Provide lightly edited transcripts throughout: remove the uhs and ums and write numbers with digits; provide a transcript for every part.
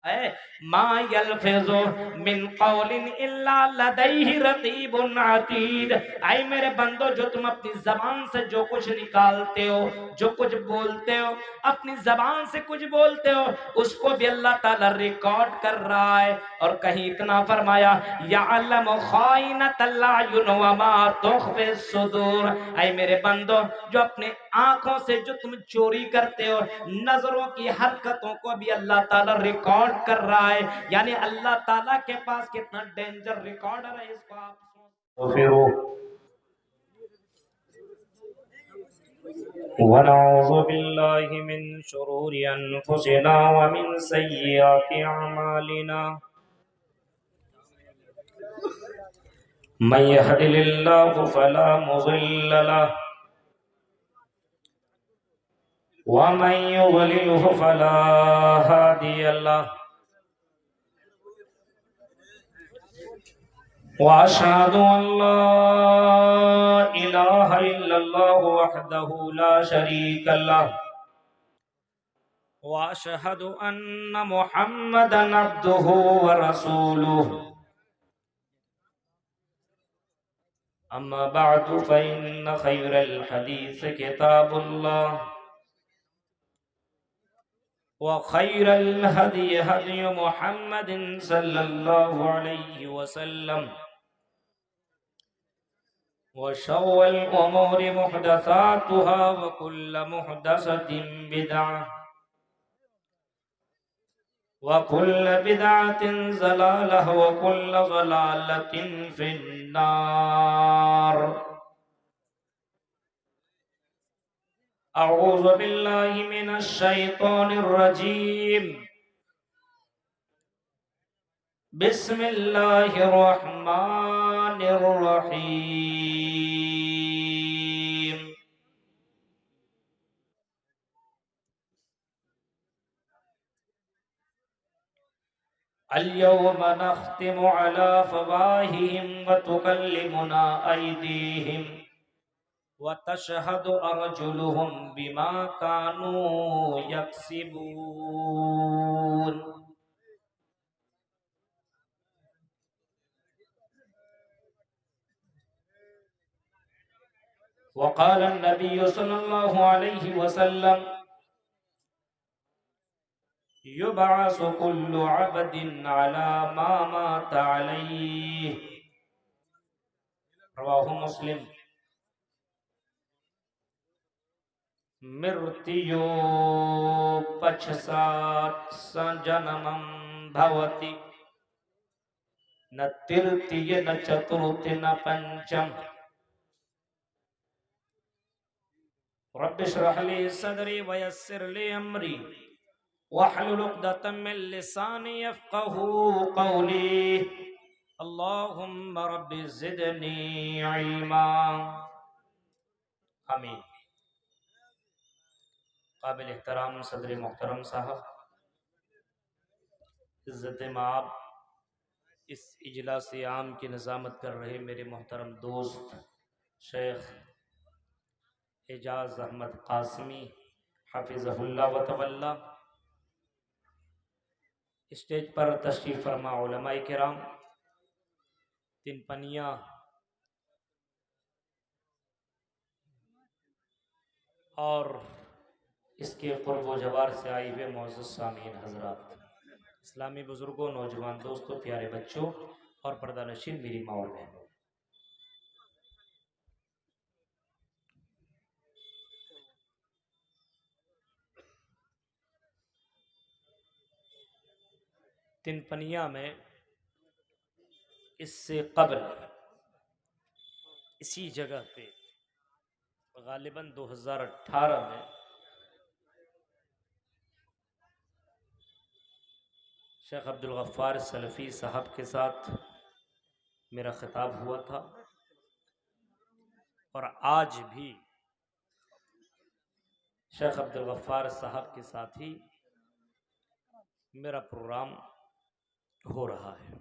ہے ما یلفظ من قول الا لدیہ رقیب عتید۔ اے میرے بندو، جو تم اپنی زبان سے جو کچھ نکالتے ہو، جو کچھ بولتے ہو، اپنی زبان سے کچھ بولتے ہو، اس کو بھی اللہ تعالیٰ ریکارڈ کر رہا ہے۔ اور کہیں اتنا فرمایا یعلم خائنۃ الاعین وما تخفی الصدور۔ اے میرے بندو، جو اپنے آنکھوں سے جو تم چوری کرتے ہو، نظروں کی حرکتوں کو بھی اللہ تعالیٰ ریکارڈ کر رہا ہے۔ یعنی اللہ تعالیٰ کے پاس کتنا ڈینجر ریکارڈر ہے، اس کو آپ ونعوذ باللہ من شرور انفسنا ومن سیئات اعمالنا من يهد الله فلا مضل له ومن يضلله فلا هادي له وأشهد أن لا إله إلا الله وحده لا شريك له وأشهد أن محمدا عبده ورسوله أما بعد فإن خير الحديث كتاب الله وخير الهدي هدي محمد صلى الله عليه وسلم وشر الأمور محدثاتها وكل محدثة بدعة وكل بدعة ضلالة وكل ضلالة في النار۔ أعوذ بالله من الشيطان الرجيم، بسم الله الرحمن الرحيم۔ اليوم نختم على أفواههم وتكلمنا أيديهم وتشهد أرجلهم بما كانوا يكسبون۔ وقال النبي صلى الله عليه وسلم يبعث كل عبد على ما مات عليه، رواه مسلم۔ مرتیو پچھسات سجنمم بھوتی نہ ترتیہ نہ چترتھی نہ پنچم۔ رب اشرح لي صدري ويسر لي امري واحلل عقدة من لساني يفقهوا قولي اللهم رب زدني علما۔ آمین۔ قابل احترام صدر محترم صاحب، عزت مآب اس اجلاس عام کی نظامت کر رہے میرے محترم دوست شیخ اعجاز احمد قاسمی حفظہ اللہ و تولی، اسٹیج پر تشریف فرما علماء کرام، تین پنیاں اور اس کے قرب و جوار سے آئی ہوئے معزز سامعین حضرات، اسلامی بزرگوں، نوجوان دوستوں، پیارے بچوں اور پردہ نشین میری ماں اور بہنوں، تین پنیا میں اس سے قبل اسی جگہ پہ غالباً 2018 میں شیخ عبدالغفار سلفی صاحب کے ساتھ میرا خطاب ہوا تھا، اور آج بھی شیخ عبدالغفار صاحب کے ساتھ ہی میرا پروگرام ہو رہا ہے۔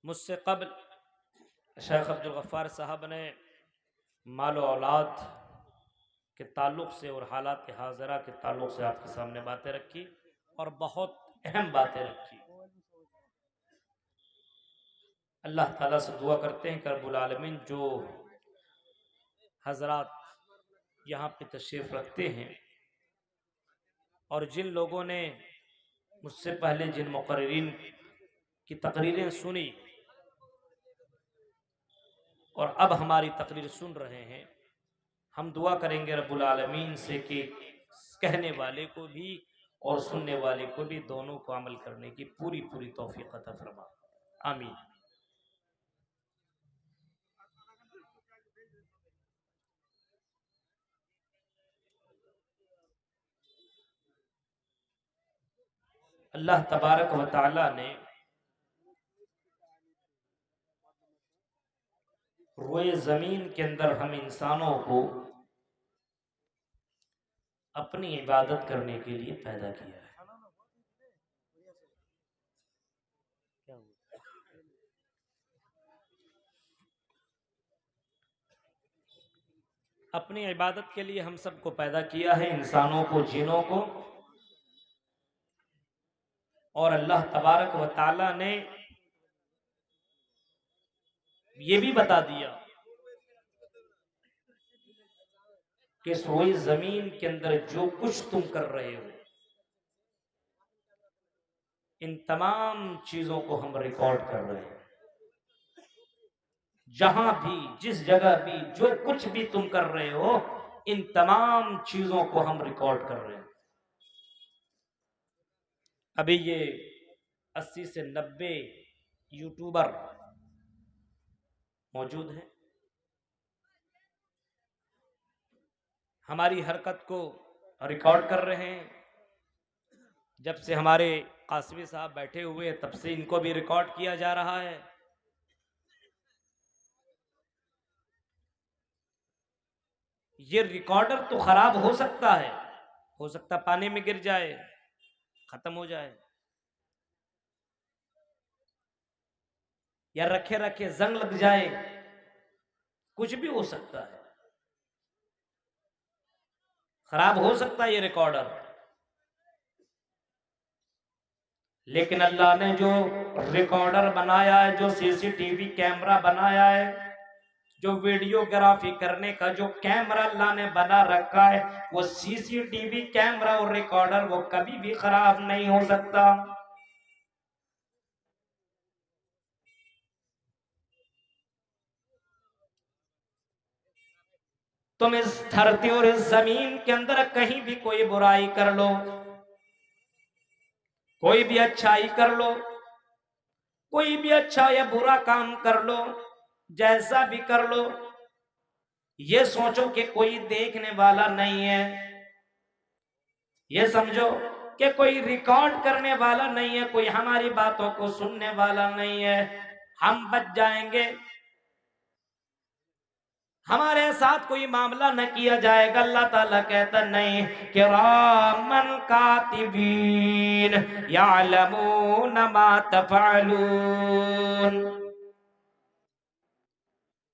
مجھ سے قبل شیخ عبدالغفار صاحب نے مال و اولاد کے تعلق سے اور حالات حاضرہ کے تعلق سے آپ کے سامنے باتیں رکھی اور بہت اہم باتیں رکھی۔ اللہ تعالیٰ سے دعا کرتے ہیں کہ رب العالمین جو حضرات یہاں پہ تشریف رکھتے ہیں اور جن لوگوں نے مجھ سے پہلے جن مقررین کی تقریریں سنی اور اب ہماری تقریر سن رہے ہیں، ہم دعا کریں گے رب العالمین سے کہ کہنے والے کو بھی اور سننے والے کو بھی دونوں کو عمل کرنے کی پوری پوری توفیق عطا فرما، آمین۔ اللہ تبارک و تعالی نے روئے زمین کے اندر ہم انسانوں کو اپنی عبادت کرنے کے لیے پیدا کیا ہے۔ اپنی عبادت کے لیے ہم سب کو پیدا کیا ہے، انسانوں کو، جنوں کو، اور اللہ تبارک و تعالی نے یہ بھی بتا دیا کہ اس روئی زمین کے اندر جو کچھ تم کر رہے ہو ان تمام چیزوں کو ہم ریکارڈ کر رہے ہیں۔ جہاں بھی، جس جگہ بھی، جو کچھ بھی تم کر رہے ہو ان تمام چیزوں کو ہم ریکارڈ کر رہے ہیں۔ ابھی یہ 80 سے 90 یوٹیوبر موجود ہیں، ہماری حرکت کو ریکارڈ کر رہے ہیں۔ جب سے ہمارے قاسمی صاحب بیٹھے ہوئے تب سے ان کو بھی ریکارڈ کیا جا رہا ہے۔ یہ ریکارڈر تو خراب ہو سکتا ہے، ہو سکتا پانی میں گر جائے، ختم ہو جائے، یا رکھے رکھے زنگ لگ جائے، کچھ بھی ہو سکتا ہے، خراب ہو سکتا ہے یہ ریکارڈر۔ لیکن اللہ نے جو ریکارڈر بنایا ہے، جو سی سی ٹی وی کیمرہ بنایا ہے، جو ویڈیوگرافی کرنے کا جو کیمرہ اللہ نے بنا رکھا ہے، وہ سی سی ٹی وی کیمرہ اور ریکارڈر وہ کبھی بھی خراب نہیں ہو سکتا۔ تم اس دھرتی اور اس زمین کے اندر کہیں بھی کوئی برائی کر لو، کوئی بھی اچھائی کر لو، کوئی بھی اچھا یا برا کام کر لو، جیسا بھی کر لو، یہ سوچو کہ کوئی دیکھنے والا نہیں ہے، یہ سمجھو کہ کوئی ریکارڈ کرنے والا نہیں ہے، کوئی ہماری باتوں کو سننے والا نہیں ہے، ہم بچ جائیں گے، ہمارے ساتھ کوئی معاملہ نہ کیا جائے گا۔ اللہ تعالیٰ کہتا نہیں، کرامن کاتبین یعلمون ما تفعلون۔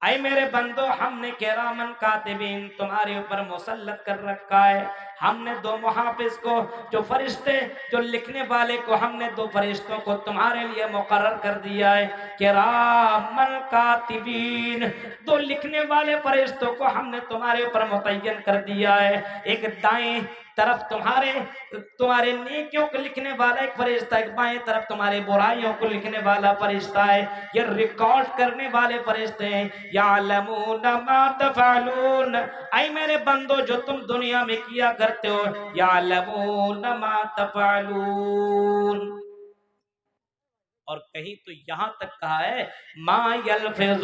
اے میرے بندو، ہم نے کرامن کاتبین تمہارے اوپر مسلط کر رکھا ہے۔ ہم نے دو محافظ کو، جو فرشتے، جو لکھنے والے کو، ہم نے دو فرشتوں کو تمہارے لیے مقرر کر دیا ہے، کرامن کاتبین، دو لکھنے والے فرشتوں کو ہم نے تمہارے اوپر متعین کر دیا ہے۔ ایک دائیں طرف تمہارے نیکیوں کو لکھنے والا ایک فرشتہ، ایک بائیں طرف تمہارے برائیوں کو لکھنے والا فرشتہ ہے۔ یہ ریکارڈ کرنے والے فرشتے ہیں۔ یعلمون ما تفعلون، اے میرے بندو جو تم دنیا میں کیا کرتے ہو، یعلمون ما تفعلون۔ اور کہیں تو یہاں تک کہا ہے ما یلفظ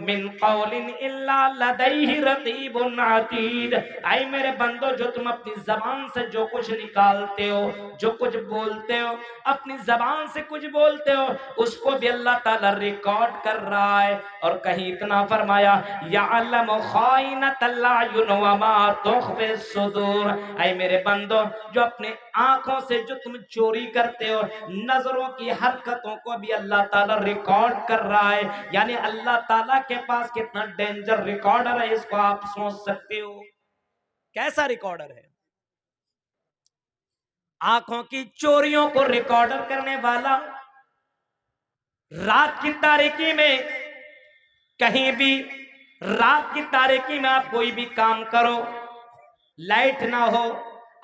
من قول الا لدیہ رقیب عتید، اے میرے بندو جو تم اپنی زبان سے جو کچھ نکالتے ہو، جو کچھ بولتے ہو، اپنی زبان سے کچھ بولتے ہو، اس کو بھی اللہ تعالیٰ ریکارڈ کر رہا ہے۔ اور کہیں اتنا فرمایا یعلم خائنۃ الاعین وما تخفی الصدور، اے میرے بندو جو اپنے آنکھوں سے جو تم چوری کرتے ہو، نظروں کی حرکتوں کو بھی اللہ تعالیٰ ریکارڈ کر رہا ہے۔ یعنی اللہ تعالیٰ کے پاس کتنا ڈینجر ریکارڈر ہے، اس کو آپ سوچ سکتے ہو۔ کیسا ریکارڈر ہے؟ آنکھوں کی چوریوں کو ریکارڈر کرنے والا، رات کی تاریکی میں کہیں بھی، رات کی تاریکی میں آپ کوئی بھی کام کرو، لائٹ نہ ہو،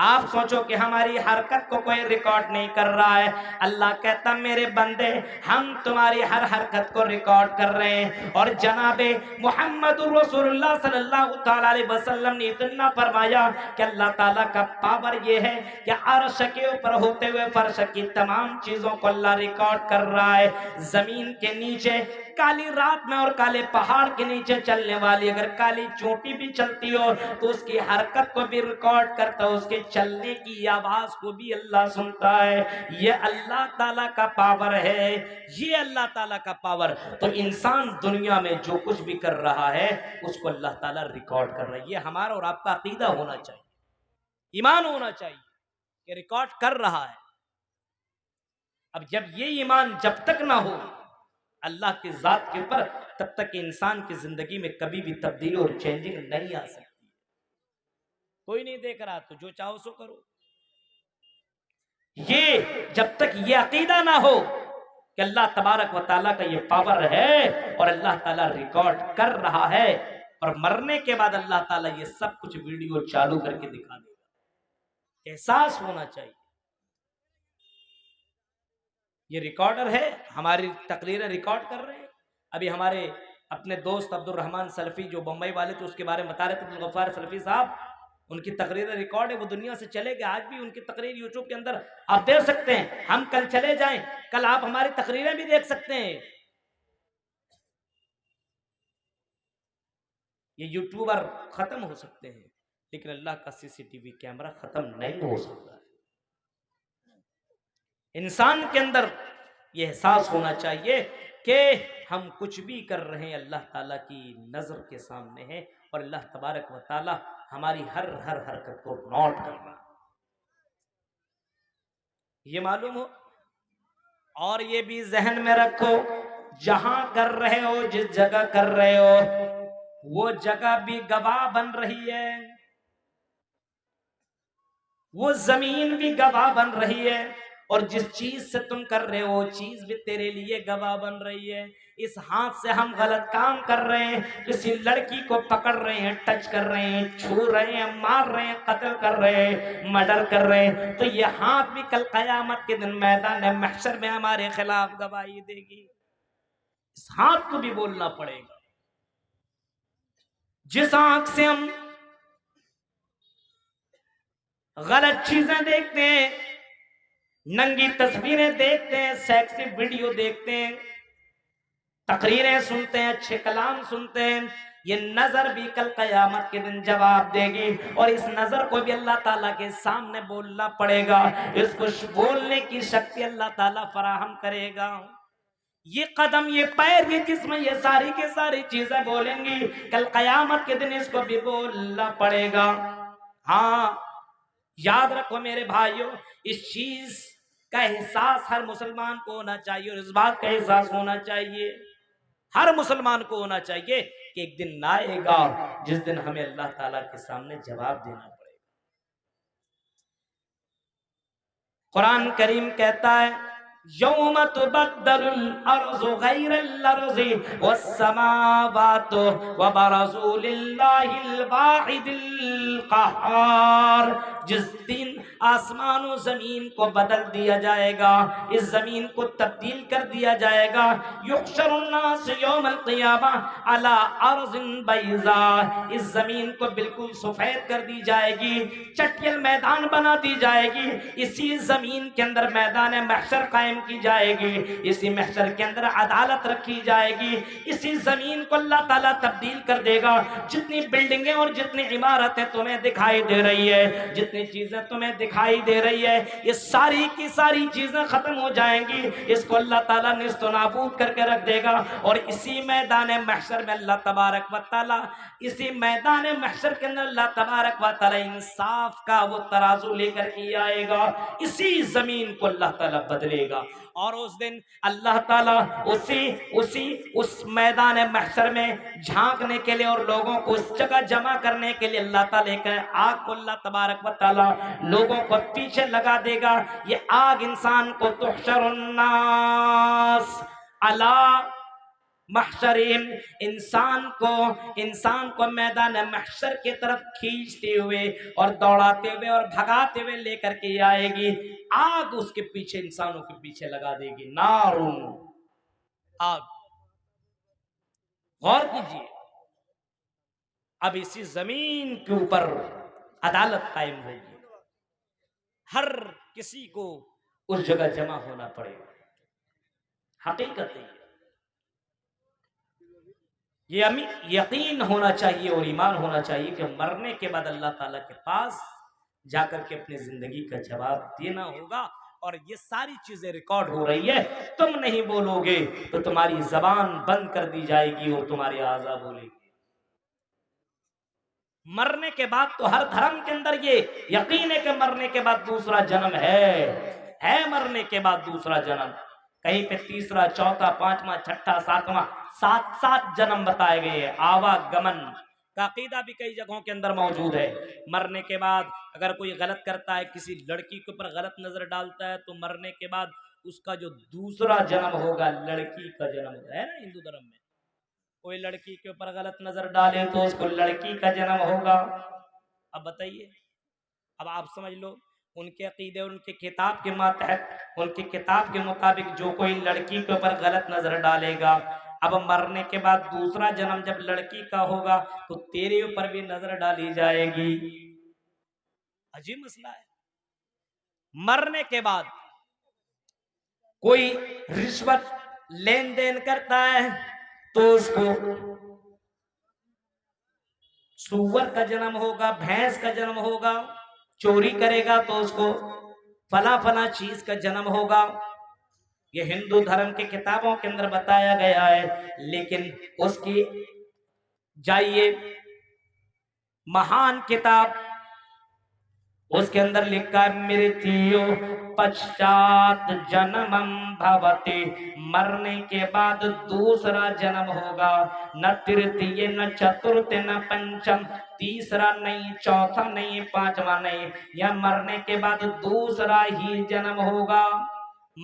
آپ سوچو کہ ہماری حرکت کو کوئی ریکارڈ نہیں کر رہا ہے، اللہ کہتا میرے بندے ہم تمہاری ہر حرکت کو ریکارڈ کر رہے ہیں۔ اور جناب محمد رسول اللہ صلی اللہ تعالی علیہ وسلم نے اتنا فرمایا کہ اللہ تعالیٰ کا پاور یہ ہے کہ عرش کے اوپر ہوتے ہوئے فرش کی تمام چیزوں کو اللہ ریکارڈ کر رہا ہے۔ زمین کے نیچے کالی رات میں اور کالے پہاڑ کے نیچے چلنے والی اگر کالی چونٹی بھی چلتی ہو تو اس کی حرکت کو بھی ریکارڈ کرتا ہے، اس کے چلنے کی آواز کو بھی اللہ سنتا ہے۔ یہ اللہ تعالیٰ کا پاور ہے، یہ اللہ تعالیٰ کا پاور۔ تو انسان دنیا میں جو کچھ بھی کر رہا ہے اس کو اللہ تعالیٰ ریکارڈ کر رہا ہے۔ یہ ہمارا اور آپ کا عقیدہ ہونا چاہیے، ایمان ہونا چاہیے کہ ریکارڈ کر رہا ہے۔ اب جب یہ ایمان جب تک نہ ہو اللہ کی ذات کے اوپر، تب تک انسان کی زندگی میں کبھی بھی تبدیلی اور چینجنگ نہیں آ سکتی۔ کوئی نہیں دیکھ رہا تو جو چاہو سو کرو۔ یہ جب تک یہ عقیدہ نہ ہو کہ اللہ تبارک و تعالیٰ کا یہ پاور ہے اور اللہ تعالیٰ ریکارڈ کر رہا ہے، اور مرنے کے بعد اللہ تعالیٰ یہ سب کچھ ویڈیو چالو کر کے دکھا دے گا، احساس ہونا چاہیے۔ یہ ریکارڈر ہے، ہماری تقریریں ریکارڈ کر رہے ہیں۔ ابھی ہمارے اپنے دوست عبد الرحمن سلفی جو بمبئی والے تھے اس کے بارے میں بتا رہے تھے، عبدالغفار سلفی صاحب، ان کی تقریریں ریکارڈ ہے، وہ دنیا سے چلے گئے، آج بھی ان کی تقریر یوٹیوب کے اندر آپ دیکھ سکتے ہیں۔ ہم کل چلے جائیں، کل آپ ہماری تقریریں بھی دیکھ سکتے ہیں۔ یہ یوٹیوبر ختم ہو سکتے ہیں لیکن اللہ کا سی سی ٹی وی کیمرہ ختم نہیں ہو سکتا ہے۔ انسان کے اندر یہ احساس ہونا چاہیے کہ ہم کچھ بھی کر رہے ہیں اللہ تعالیٰ کی نظر کے سامنے ہے، اور اللہ تبارک و تعالیٰ ہماری ہر حرکت کو نوٹ کر رہا ہے۔ یہ معلوم ہو اور یہ بھی ذہن میں رکھو، جہاں کر رہے ہو، جس جگہ کر رہے ہو، وہ جگہ بھی گواہ بن رہی ہے، وہ زمین بھی گواہ بن رہی ہے، اور جس چیز سے تم کر رہے ہو وہ چیز بھی تیرے لیے گواہ بن رہی ہے۔ اس ہاتھ سے ہم غلط کام کر رہے ہیں، کسی لڑکی کو پکڑ رہے ہیں، ٹچ کر رہے ہیں، چھو رہے ہیں، مار رہے ہیں، قتل کر رہے ہیں، مرڈر کر رہے ہیں، تو یہ ہاتھ بھی کل قیامت کے دن میدان محشر میں ہمارے خلاف گواہی دے گی۔ اس ہاتھ کو بھی بولنا پڑے گا۔ جس آنکھ سے ہم غلط چیزیں دیکھتے ہیں، ننگی تصویریں دیکھتے ہیں، سیکسی ویڈیو دیکھتے ہیں، تقریریں سنتے ہیں، اچھے کلام سنتے ہیں، یہ نظر بھی کل قیامت کے دن جواب دے گی، اور اس نظر کو بھی اللہ تعالیٰ کے سامنے بولنا پڑے گا۔ اس کو بولنے کی شکتی اللہ تعالیٰ فراہم کرے گا۔ یہ قدم، یہ پیر، یہ جسم، یہ ساری کی ساری چیزیں بولیں گی، کل قیامت کے دن اس کو بھی بولنا پڑے گا۔ ہاں یاد رکھو میرے بھائیوں، اس چیز کا احساس ہر مسلمان کو ہونا چاہیے، اور اس بات کا احساس ہونا چاہیے ہر مسلمان کو ہونا چاہیے کہ ایک دن آئے گا جس دن ہمیں اللہ تعالیٰ کے سامنے جواب دینا پڑے گا۔ قرآن کریم کہتا ہے یوم تبدل الارض غیر الارض والسماوات وبرزوا للہ الواحد القہار، جس دن آسمان و زمین کو بدل دیا جائے گا، اس زمین کو تبدیل کر دیا جائے گا۔ یحشر الناس یوم القیامہ علی ارض بیضاء، اس زمین کو بالکل سفید کر دی جائے گی، چٹیل میدان بنا دی جائے گی، اسی زمین کے اندر میدان محشر قائم کی جائے گی، اسی محشر کے اندر عدالت رکھی جائے گی، اسی زمین کو اللہ تعالیٰ تبدیل کر دے گا۔ جتنی بلڈنگیں اور جتنی عمارتیں تمہیں دکھائی دے رہی ہے، جتنی چیزیں تمہیں دکھائی دے رہی ہے، یہ ساری کی ساری چیزیں ختم ہو جائیں گی، اس کو اللہ تعالیٰ نیست و نابود کر کے رکھ دے گا، اور اسی میدان محشر میں اللہ تبارک و تعالیٰ، اسی میدان محشر کے اندر اللہ تبارک و تعالیٰ انصاف کا وہ ترازو لے کر کے آئے گا، اسی زمین کو اللہ تعالیٰ بدلے گا۔ اور اس دن اللہ تعالیٰ اس میدان محشر میں جھانکنے کے لیے اور لوگوں کو اس جگہ جمع کرنے کے لیے اللہ تعالیٰ کہ آگ کو اللہ تبارک و تعالیٰ لوگوں کو پیچھے لگا دے گا. یہ آگ انسان کو تحشر الناس علی محشرین، انسان کو میدان محشر کی طرف کھینچتے ہوئے اور دوڑاتے ہوئے اور بھگاتے ہوئے لے کر کے آئے گی. آگ اس کے پیچھے انسانوں کے پیچھے لگا دے گی. نارون، آگ. غور کیجئے، اب اسی زمین کے اوپر عدالت قائم ہوگی. ہر کسی کو اس جگہ جمع ہونا پڑے گا. حقیقت ہے یہ یقین ہونا چاہیے اور ایمان ہونا چاہیے کہ مرنے کے بعد اللہ تعالیٰ کے پاس جا کر کے اپنی زندگی کا جواب دینا ہوگا. اور یہ ساری چیزیں ریکارڈ ہو رہی ہے. تم نہیں بولو گے تو تمہاری زبان بند کر دی جائے گی اور تمہاری اعضاء بولے گی. مرنے کے بعد تو ہر دھرم کے اندر یہ یقین ہے کہ مرنے کے بعد دوسرا جنم ہے مرنے کے بعد دوسرا جنم. کہیں پہ تیسرا، چوتھا، پانچواں، چھٹا، ساتواں، سات جنم بتائے گئے ہیں. آواگمن کا عقیدہ بھی کئی جگہوں کے اندر موجود ہے. مرنے کے بعد اگر کوئی غلط کرتا ہے، کسی لڑکی کے اوپر غلط نظر ڈالتا ہے، تو مرنے کے بعد اس کا جو دوسرا جنم ہوگا لڑکی کا جنم ہوگا. ہے نا ہندو دھرم میں کوئی لڑکی کے اوپر غلط نظر ڈالے تو اس کو لڑکی کا جنم ہوگا. اب بتائیے، اب آپ سمجھ لو ان کے عقیدے، ان کے کتاب کے ماتحت، ان کی کتاب کے مطابق جو کوئی لڑکی کے اوپر غلط نظر ڈالے گا، اب مرنے کے بعد دوسرا جنم جب لڑکی کا ہوگا تو تیرے اوپر بھی نظر ڈالی جائے گی. عجیب مسئلہ ہے. مرنے کے بعد کوئی رشوت لین دین کرتا ہے تو اس کو سور کا جنم ہوگا، بھینس کا جنم ہوگا. چوری کرے گا تو اس کو فلاں چیز کا جنم ہوگا. یہ ہندو دھرم کی کتابوں کے اندر بتایا گیا ہے. لیکن اس کی جائیے مہان کتاب، اس کے اندر لکھا ہے مرتیو پشچات جنمم بھوتی، مرنے کے بعد دوسرا جنم ہوگا. نہ ترتیہ نہ چترتھ نہ پنچم، تیسرا نہیں، چوتھا نہیں، پانچواں نہیں، یا مرنے کے بعد دوسرا ہی جنم ہوگا.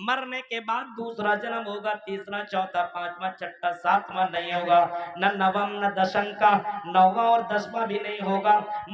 مرنے کے بعد دوسرا جنم ہوگا. تیسرا، چوتھا، پانچواں، چھٹا، ساتواں نہیں ہوگا. نہ نوم نہ دشم کا، نواں اور دسواں بھی نہیں ہوگا.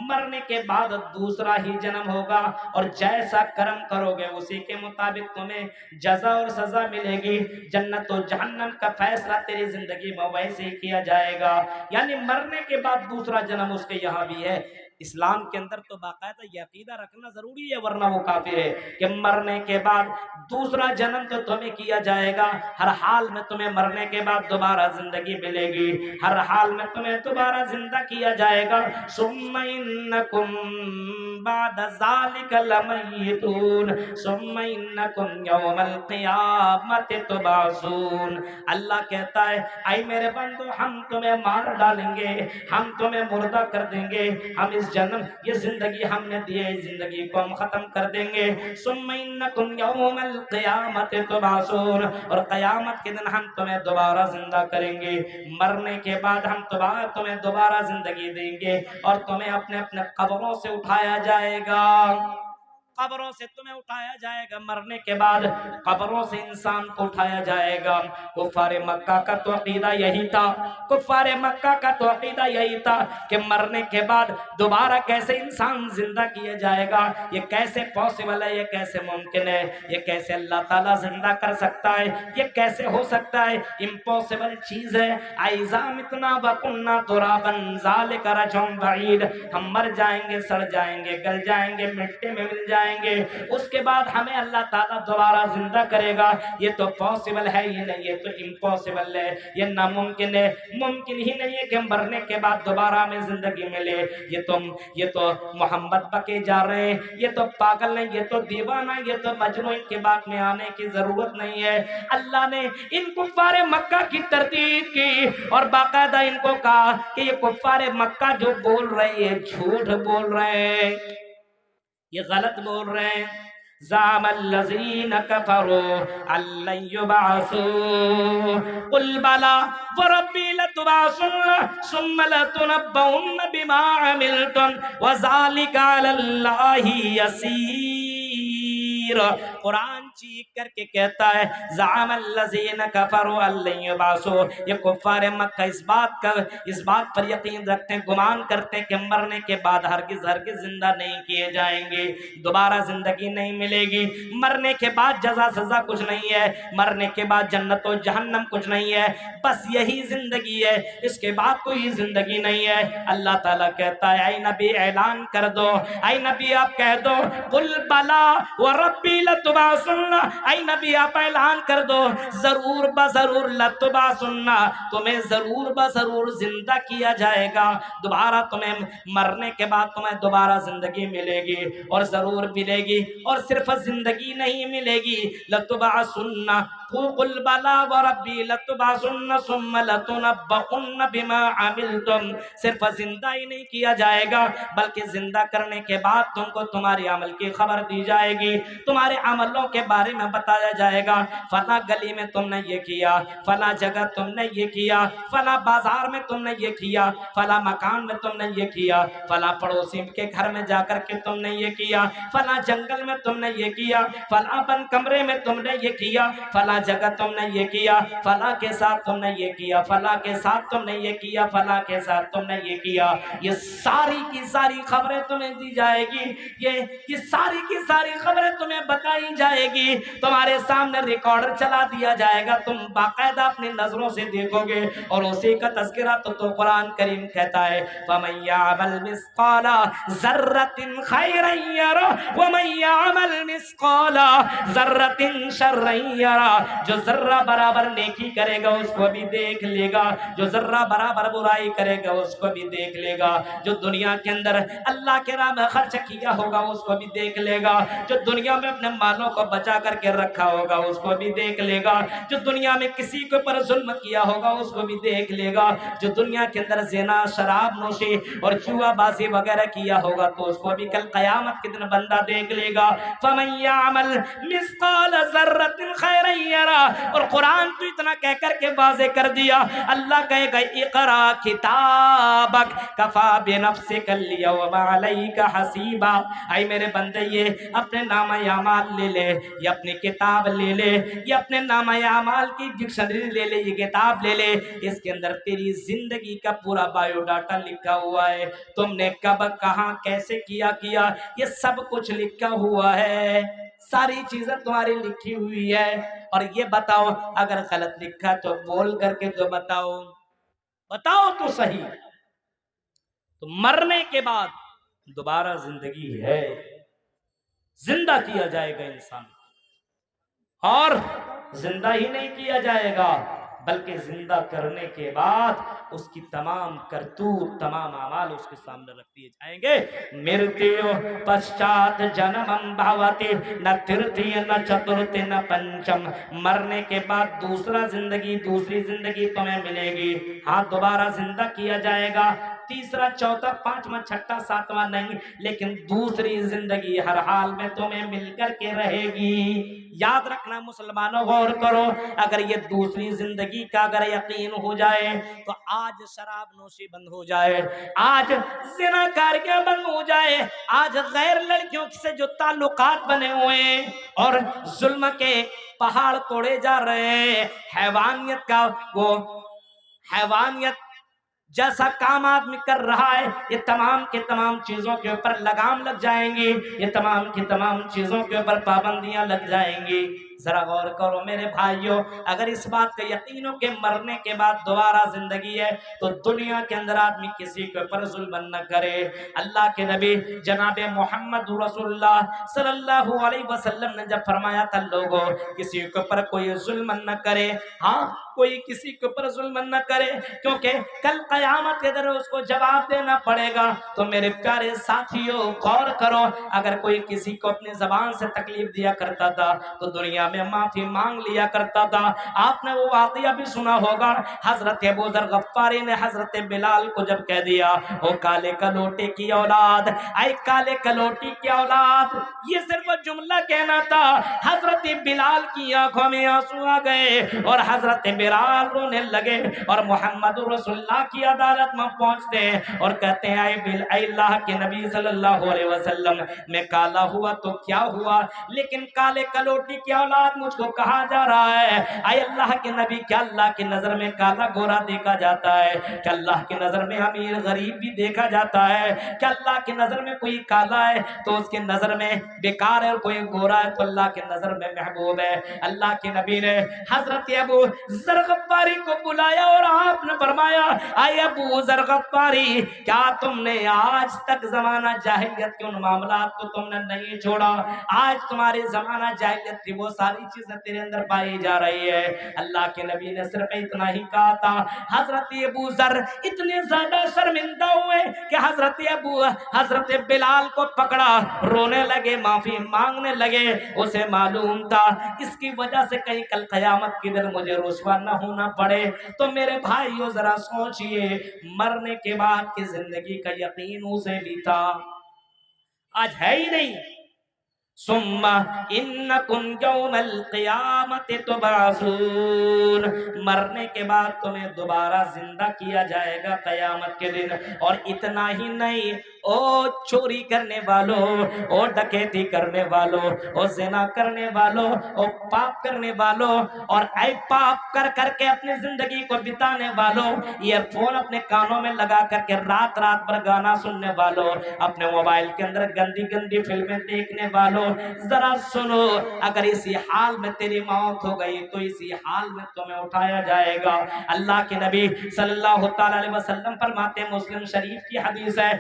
مرنے کے بعد دوسرا ہی جنم ہوگا. اور جیسا کرم کرو گے اسی کے مطابق تمہیں جزا اور سزا ملے گی. جنت و جہنم کا فیصلہ تیری زندگی میں ویسے ہی کیا جائے گا. یعنی مرنے کے بعد دوسرا جنم اس کے یہاں بھی ہے. اسلام کے اندر تو باقاعدہ یہ عقیدہ رکھنا ضروری ہے، ورنہ وہ کافر ہے کہ مرنے کے بعد دوسرا جنم تو تمہیں کیا جائے گا. ہر حال میں تمہیں مرنے کے بعد دوبارہ زندگی ملے گی. ہر حال میں تمہیں دوبارہ زندہ کیا جائے گا. ثم انکم بعد ذلک لمیتون ثم انکم یوم القیامت تبعثون. اللہ کہتا ہے اے میرے بندو، ہم تمہیں مار ڈالیں گے، ہم تمہیں مردہ کر دیں گے. ہم اس جنم، یہ زندگی ہم نے دی ہے، اس زندگی کو ہم ختم کر دیں گے. ثم انکم یوم القیامت تبعثون، اور قیامت کے دن ہم تمہیں دوبارہ زندہ کریں گے. مرنے کے بعد ہم تمہیں دوبارہ زندگی دیں گے اور تمہیں اپنے اپنے قبروں سے اٹھایا جائے گا. قبروں سے تمہیں اٹھایا جائے گا. مرنے کے بعد قبروں سے انسان کو اٹھایا جائے گا. کفار مکہ کا تو عقیدہ یہی تھا، کفار مکہ کا تو عقیدہ یہی تھا کہ مرنے کے بعد دوبارہ کیسے انسان زندہ کیا جائے گا. یہ کیسے پاسبل ہے، یہ کیسے ممکن ہے، یہ کیسے اللہ تعالیٰ زندہ کر سکتا ہے، یہ کیسے ہو سکتا ہے. امپاسبل چیز ہے. اَإِذَا مِتْنَا وَكُنَّا تُرَابًا ذَلِكَ رَجْعٌ بَعِيدٌ، ہم مر جائیں گے، سڑ جائیں گے، گل جائیں گے، مٹی میں مل جائیں گے، اس کے بعد ہمیں اللہ تعالیٰ دوبارہ زندہ کرے گا. یہ تو پاسبل ہے ہی نہیں، یہ تو امپاسبل ہے، یہ ناممکن ہے. ممکن ہی نہیں ہے کہ مرنے کے بعد دوبارہ ہمیں زندگی ملے. یہ تو محمد بکے جا رہے ہیں، یہ تو پاگل نہیں، یہ تو دیوانہ، یہ تو مجنون. ان کے بات میں آنے کی ضرورت نہیں ہے. اللہ نے ان کفار مکہ کی تردید کی اور باقاعدہ ان کو کہا کہ یہ کفار مکہ جو بول رہے ہیں، جھوٹ بول رہے ہیں، یہ غلط بول رہے ہیں. زعم الذين كفروا أن لن يبعثوا قل بلى وربي لتبعثن ثم لتنبؤن بما عملتم وذلك على الله يسير۔ قرآن چیخ کر کے کہتا ہے زعم الذین کفروا ان لن یبعثوا، یہ کفار مکہ اس بات پر یقین رکھتے ہیں، گمان کرتے ہیں کہ مرنے کے بعد ہرگز ہرگز زندہ نہیں کیے جائیں گے، دوبارہ زندگی نہیں ملے گی، مرنے کے بعد جزا سزا کچھ نہیں ہے، مرنے کے بعد جنت و جہنم کچھ نہیں ہے، بس یہی زندگی ہے، اس کے بعد کوئی زندگی نہیں ہے۔ اللہ تعالیٰ کہتا ہے اے نبی اعلان کر دو، اے نبی آپ کہہ دو قل بلا وربی لتبعثن، اے نبی آپ اعلان کر دو ضرور بضرور لتبعثن، تمہیں ضرور بضرور زندہ کیا جائے گا، دوبارہ تمہیں مرنے کے بعد تمہیں دوبارہ زندگی ملے گی، اور ضرور ملے گی، اور صرف زندگی نہیں ملے گی، لتبعثن قل بلا وربی لتبعثن ثم لتنبؤن بما عملتم، صرف زندہ ہی نہیں کیا جائے گا بلکہ زندہ کرنے کے بعد تم کو تمہاری عمل کی خبر دی جائے گی، تمہارے عملوں کے بارے میں بتایا جائے گا، فلاں گلی میں تم نے یہ کیا، فلاں جگہ تم نے یہ کیا، فلاں بازار میں تم نے یہ کیا، فلاں مکان میں تم نے یہ کیا، فلاں پڑوسی کے گھر میں جا کر کے تم نے یہ کیا، فلاں جنگل میں تم نے یہ کیا، فلاں بند کمرے میں تم نے یہ کیا، فلاں جگہ تم نے یہ کیا، فلاں کے ساتھ تم نے یہ کیا، فلاں کے ساتھ تم نے یہ کیا، فلاں کے ساتھ تم نے یہ کیا، یہ ساری کی ساری خبریں تمہیں دی جائے گی، یہ ساری کی ساری خبریں تمہیں بتائی جائے گی، تمہارے سامنے ریکارڈر چلا دیا جائے گا، تم باقاعدہ اپنی نظروں سے دیکھو گے، اور اسی کا تذکرہ تو قرآن کریم کہتا ہے فَمَن يَعْمَلْ مِثْقَالَ ذَرَّةٍ خَيْرًا يَرَهُ وَمَن يَعْمَلْ مِثْقَالَ ذَرَّةٍ شَرًّا يَرَهُ، جو ذرہ برابر نیکی کرے گا اس کو بھی دیکھ لے گا، جو ذرہ برابر برائی کرے گا اس کو بھی دیکھ لے گا، جو دنیا کے اندر اللہ کے راہ میں خرچ کیا ہوگا اس کو بھی دیکھ لے گا، جو دنیا میں اپنے مالوں کو بچا کر کے رکھا ہوگا اس کو بھی دیکھ لے گا، جو دنیا میں کسی کے پر ظلم کیا ہوگا اس کو بھی دیکھ لے گا، جو دنیا کے اندر زنا شراب نوشی اور جوا بازی وغیرہ کیا ہوگا تو اس کو بھی کل قیامت کے دن بندہ دیکھ لے گا۔ فَمَن يَعْمَلْ مِثْقَالَ ذَرَّةٍ خَيْرًا يَرَهُ، اور قرآن تو اتنا کہہ کر کے واضح کر دیا، اللہ کہے گا اقرا کتابک کفا بنفسک اليوم علیک حسیبا، اے میرے بندے یہ اپنے نامہ اعمال لے لے، یہ اپنی کتاب لے لے، یہ اپنے نامہ اعمال کی ڈکشنری لے لے، یہ کتاب لے لے، اس کے اندر تیری زندگی کا پورا بایو ڈاٹا لکھا ہوا ہے، تم نے کب کہاں کیسے کیا یہ سب کچھ لکھا ہوا ہے، ساری چیزیں تمہاری لکھی ہوئی ہے، اور یہ بتاؤ اگر غلط لکھا تو بول کر کے تو بتاؤ تو صحیح، تو مرنے کے بعد دوبارہ زندگی ہے، زندہ کیا جائے گا انسان، اور زندہ ہی نہیں کیا جائے گا بلکہ زندہ کرنے کے بعد اس کی تمام کرتوت تمام اعمال اس کے سامنے رکھ دیے جائیں گے۔ مرتیو پشچات جنمم بھاوتی نہ ترتی نہ چترتی نہ پنچم، مرنے کے بعد دوسری زندگی تمہیں ملے گی، ہاں دوبارہ زندہ کیا جائے گا، تیسرا چوتھا پانچواں چھٹا ساتواں نہیں، لیکن دوسری زندگی ہر حال میں تمہیں مل کر کے رہے گی۔ یاد رکھنا مسلمانوں، غور کرو، اگر یہ دوسری زندگی کا اگر یقین ہو جائے تو آج شراب نوشی بند ہو جائے، آج زنا کاریاں بند ہو جائے، آج غیر لڑکیوں سے جو تعلقات بنے ہوئے ہیں اور ظلم کے پہاڑ توڑے جا رہے ہیں، حیوانیت جیسا کام آدمی کر رہا ہے، یہ تمام کے تمام چیزوں کے اوپر لگام لگ جائیں گی، یہ تمام کی تمام چیزوں کے اوپر پابندیاں لگ جائیں گی۔ ذرا غور کرو میرے بھائیوں، اگر اس بات کا یقین ہو کہ مرنے کے بعد دوبارہ زندگی ہے تو دنیا کے اندر آدمی کسی کے اوپر ظلم نہ کرے۔ اللہ کے نبی جناب محمد رسول اللہ صلی اللہ علیہ وسلم نے جب فرمایا تھا لوگوں کسی کے اوپر کوئی ظلم نہ کرے، ہاں کوئی کسی کے اوپر ظلم نہ کرے، کیونکہ کل قیامت کے دن اس کو جواب دینا پڑے گا۔ تو میرے پیارے ساتھیوں غور کرو، اگر کوئی کسی کو اپنی زبان سے تکلیف دیا کرتا تھا تو دنیا دنیا میں معافی مانگ لیا کرتا تھا۔ آپ نے وہ واقعہ بھی سنا ہوگا، حضرت ابو ذر غفاری نے حضرت بلال کو جب کہہ دیا او کالے کلوٹے کی اولاد، اے کالے کلوٹی کی اولاد، یہ صرف جملہ کہنا تھا، حضرت بلال کی آنکھوں میں آنسو آ گئے اور حضرت بلال رونے لگے اور محمد رسول اللہ کی عدالت میں پہنچتے ہیں اور کہتے ہیں اے اللہ کے نبی صلی اللہ علیہ وسلم، میں کالا ہوا تو کیا ہوا، لیکن کالے کلوٹی کی اولاد مجھ کو کہا جا رہا ہے۔ اے اللہ کے نبی، کیا اللہ کی نظر میں کالا گورا دیکھا جاتا ہے؟ کیا اللہ کی نظر میں امیر غریب بھی دیکھا جاتا ہے؟ کیا اللہ کی نظر میں کوئی کالا ہے تو اس کی نظر میں بیکار ہے اور کوئی گورا ہے تو اللہ کی نظر میں محبوب ہے؟ اللہ کے نبی نے حضرت ابو ذر غفاری کو بلایا اور آپ نے فرمایا اے ابو ذر غفاری، کیا تم نے آج تک زمانہ جاہلیت کے ان معاملات کو تم نے نہیں چھوڑا؟ آج تمہارے زمانہ جاہلیت کی وہ ساری چیزیں تیرے اندر پائی جا رہی ہے۔ اللہ کے نبی نے صرف اتنا ہی کہا تھا۔ حضرت ابو ذر اتنے زیادہ شرمندہ ہوئے کہ حضرت بلال کو پکڑا، رونے لگے، معافی مانگنے لگے۔ اسے معلوم تھا اس کی وجہ سے کہیں کل قیامت کے دن مجھے رسوا نہ ہونا پڑے۔ تو میرے بھائیو ذرا سوچئے، مرنے کے بعد کی زندگی کا یقین اسے بھی تھا، آج ہے ہی نہیں۔ ثم انکم یوم القیامت تبعثون، مرنے کے بعد تمہیں دوبارہ زندہ کیا جائے گا قیامت کے دن۔ اور اتنا ہی نہیں، او چوری کرنے والوں، او ڈکیتی کرنے والوں، او زنا کرنے والوں، او پاپ کرنے والوں، اور اے پاپ کر کر کے اپنی زندگی کو بتانے والوں، ایئر فون اپنے کانوں میں لگا کر کے رات رات بھر گانا سننے والوں، اپنے موبائل کے اندر گندی گندی فلمیں دیکھنے والوں، ذرا سنو، اگر اسی حال میں تیری موت ہو گئی تو اسی حال میں تمہیں اٹھایا جائے گا۔ اللہ کے نبی صلی اللہ تعالی علیہ وسلم فرماتے ہیں، مسلم شریف کی حدیث ہے،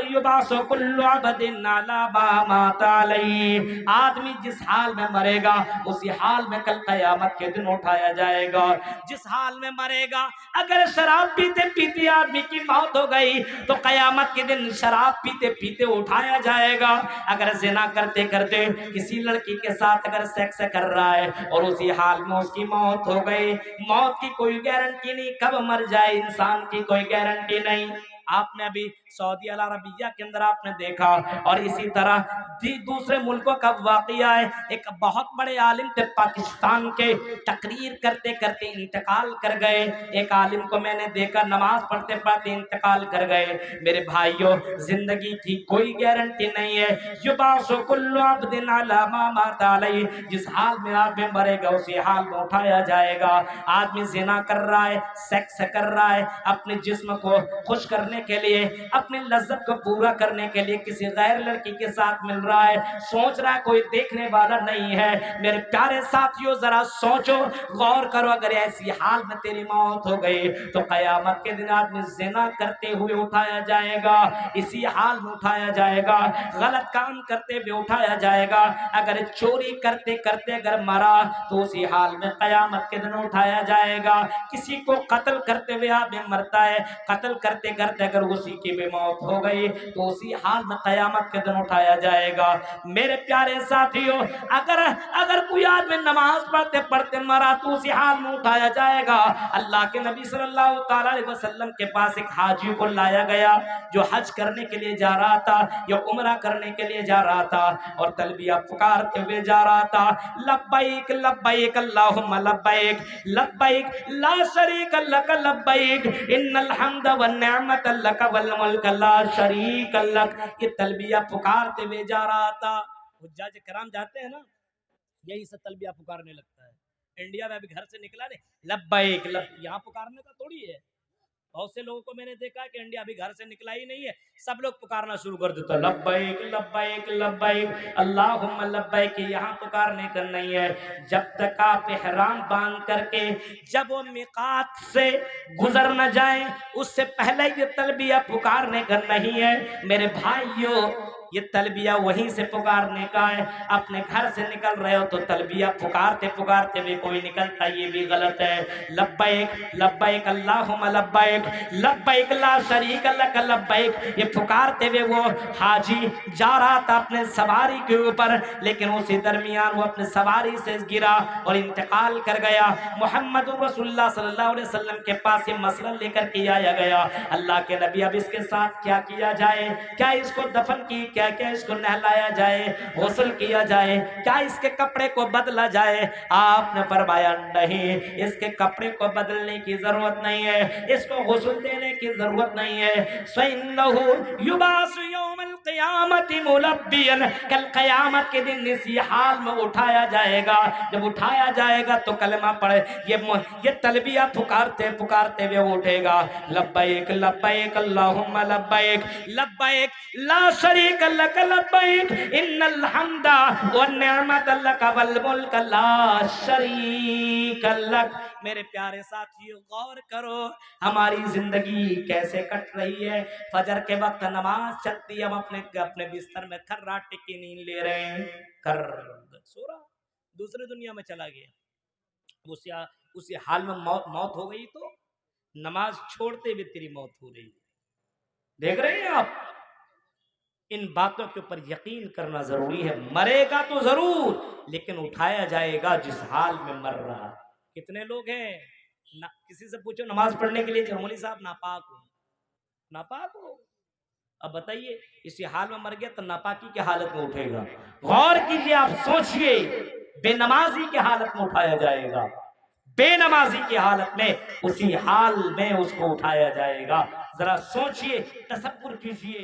یبعث کل عبد علی ما مات علیہ، آدمی جس حال میں مرے گا اسی حال میں کل قیامت کے دن اٹھایا جائے گا۔ جس حال میں مرے گا، اگر شراب پیتے پیتے آدمی کی موت ہو گئی تو قیامت کے دن شراب پیتے پیتے اٹھایا جائے گا۔ اگر زنا کرتے کرتے کسی لڑکی کے ساتھ اگر سیکس کر رہا ہے اور اسی حال میں اس کی موت ہو گئی، موت کی کوئی گارنٹی نہیں، کب مر جائے انسان کی کوئی گارنٹی نہیں۔ آپ نے ابھی سعودی عربیہ کے اندر آپ نے دیکھا، اور اسی طرح دوسرے ملکوں کا واقعہ ہے، ایک بہت بڑے عالم تھے پاکستان کے، تقریر کرتے کرتے انتقال کر گئے۔ ایک عالم کو میں نے دیکھا نماز پڑھتے پڑھتے انتقال کر گئے۔ میرے بھائیوں، زندگی کی کوئی گارنٹی نہیں ہے۔ یبعث کل عبد علی ما مات علیہ، جس حال میں آدمی مرے گا اسی حال میں اٹھایا جائے گا۔ آدمی زنا کر رہا ہے، سیکس کر رہا ہے، اپنے جسم کو خوش کرنے کے لیے، اپنی لذت کو پورا کرنے کے لیے کسی غیر لڑکی کے ساتھ مل رہا ہے، سوچ رہا ہے کوئی دیکھنے والا نہیں ہے۔ میرے پیارے ساتھیوں، ذرا سوچو، غور کرو، اگر ایسی حال میں تیری موت ہو گئی تو قیامت کے دن آدمی زنا کرتے ہوئے اٹھایا جائے گا، اسی حال میں اٹھایا جائے گا، غلط کام کرتے ہوئے اٹھایا جائے گا، اگر چوری کرتے کرتے اگر مرا تو اسی حال میں قیامت کے دن اٹھایا جائے گا۔ کسی کو قتل کرتے ہوئے آدمی مرتا ہے، قتل کرتے کرتے اگر اسی کی بھی موت ہو گئی تو اسی حال میں قیامت کے دن اٹھایا جائے گا۔ میرے پیارے ساتھیوں، اگر کوئی آدمی نماز پڑھتے پڑھتے مرا تو اسی حال میں اٹھایا جائے گا۔ اللہ کے نبی صلی اللہ تعالی علیہ وسلم کے پاس ایک حاجی کو لایا گیا جو حج کرنے کے لیے جا رہا تھا یا عمرہ کرنے کے لیے جا رہا تھا، اور تلبیہ پکارتے ہوئے جا رہا تھا، لبیک لبیک اللہم لبیک لبیک لا شریک لک لبیک ان الحمد والنعمت لک والملک لا شریک لک۔ یہ تلبیہ پکارتے ہوئے جا رہا تھا۔ حجاج کرام جاتے ہیں نا، یہی سے تلبیہ پکارنے لگتا ہے۔ انڈیا میں ابھی گھر سے نکلا نہیں، لبیک یہاں پکارنے کا تھوڑی ہے۔ بہت سے لوگوں کو میں نے دیکھا کہ انڈیا ابھی گھر سے نکلا ہی نہیں ہے، سب لوگ پکارنا شروع کر دیتا، لبیک لبیک لبیک اللہم لبیک۔ یہاں پکارنے کا نہیں ہے، جب تک آپ احرام باندھ کر کے جب وہ میقات سے گزر نہ جائیں اس سے پہلے یہ تلبیہ پکارنے کا نہیں ہے۔ میرے بھائیوں، یہ تلبیہ وہیں سے پکارنے کا ہے. اپنے گھر سے نکل رہے ہو تو تلبیہ پکارتے پکارتے بھی کوئی نکلتا یہ بھی غلط ہے. لبیک لبیک اللہم لبیک لبیک لا شریک لک لبیک. یہ پکارتے ہوئے وہ حاجی جا رہا تھا اپنے سواری کے اوپر، لیکن اسی درمیان وہ اپنے سواری سے گرا اور انتقال کر گیا. محمد رسول اللہ صلی اللہ علیہ وسلم کے پاس یہ مسئلہ لے کر کے آیا گیا. اللہ کے نبی اب اس کے ساتھ کیا کیا جائے؟ کیا اس کو دفن کی، کیا اس کو نہلایا جائے، غسل کیا جائے، کیا اس کے کپڑے کو بدلا جائے؟ آپ نے فرمایا نہیں، اس کے کپڑے کو بدلنے کی ضرورت نہیں ہے، اس کو غسل دینے کی ضرورت نہیں ہے. فَإِنَّهُ يُبْعَثُ يَوْمَ الْقِيَامَةِ مُلَبِّيًا. کل قیامت کے دن اسی حال میں اٹھایا جائے گا. جب اٹھایا جائے گا تو کلمہ پڑھے، یہ تلبیہ پکارتے پکارتے ہوئے اٹھے گا. لبیک لبیک اللہم لبیک لبیک لا شریک لک لبیک ان الحمد والنعمت لک والملک لا شریک لک. میرے پیارے ساتھیو غور کرو ہماری زندگی کیسے کٹ رہی ہے. فجر کے وقت نماز چلتی ہے، ہم اپنے بستر میں کھراٹے کی نیند لے رہے ہیں، سو رہا دوسری دنیا میں چلا گیا. اسی حال میں موت ہو گئی تو نماز چھوڑتے ہوئے تیری موت ہو رہی ہے. دیکھ رہے ہیں آپ، ان باتوں کے اوپر یقین کرنا ضروری ہے. مرے گا تو ضرور، لیکن اٹھایا جائے گا جس حال میں مر رہا. کتنے لوگ ہیں کسی سے پوچھو نماز پڑھنے کے لیے کہ مولوی صاحب ناپاک ہو. اب بتائیے اسی حال میں مر گیا تو ناپاکی کی حالت میں اٹھے گا. غور کیجئے، آپ سوچئے، بے نمازی کی حالت میں اٹھایا جائے گا، بے نمازی کی حالت میں اسی حال میں اس کو اٹھایا جائے گا. ذرا سوچئے، تصور کیجئے.